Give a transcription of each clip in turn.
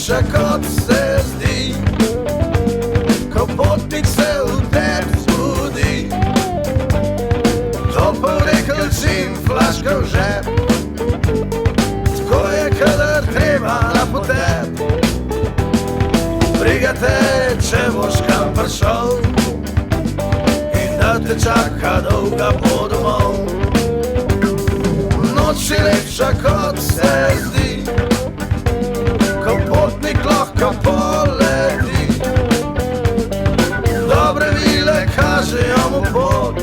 lepša, kot se zdi, ko potnik se v tebi zbudi. Topel rekelčin, flaška v žep, tako je, kadar treba na potep. Briga te, če boš kam prišel in da te čaka dolga pot domov. Noč je lepša, kot se zdi, ko potnik lahko poleti. Dobre vile kažejo mu pot,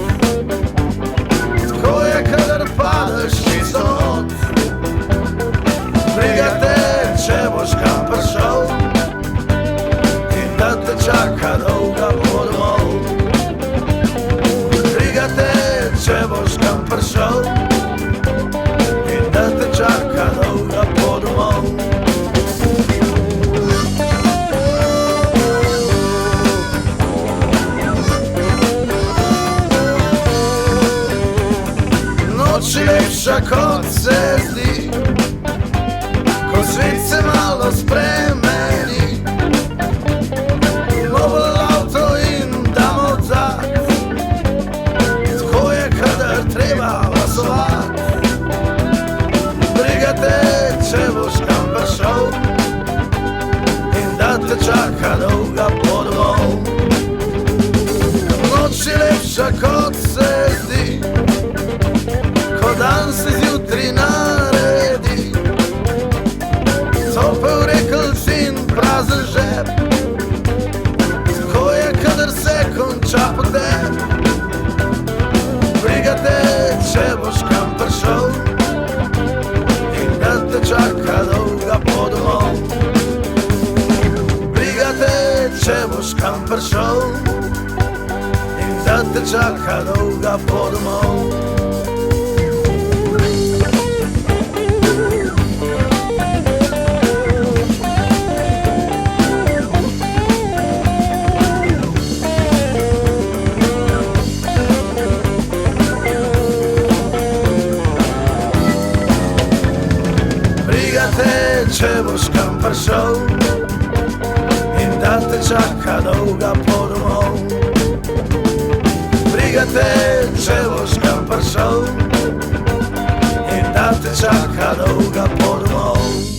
tako je, kadar padeš čisto not. Briga te, če boš kam prišel in da te čaka dolga pot domov. Briga te, če boš kam prišel in da te čaka dolga pot domov. Noč je lepša, kot se zdi, ko svet se malo spremeni. Mobil avto in damo odzad, tako je, kadar treba glasovat. Briga te, če boš kam prišel in da te čaka dolga pot domov. Noč je lepša, kot se zdi, ko dan se zjutraj naredi. Topel rekelcin, prazen žep, tako je, kadar se konča potep. Briga te, če boš kam prišel in da te čaka dolga pot domov. Briga te, če boš kam prišel in da te čaka dolga pot domov. Če boš kam prišel in da te čaka dolga pot domov. Briga te, če boš kam prišel in da te čaka dolga pot domov.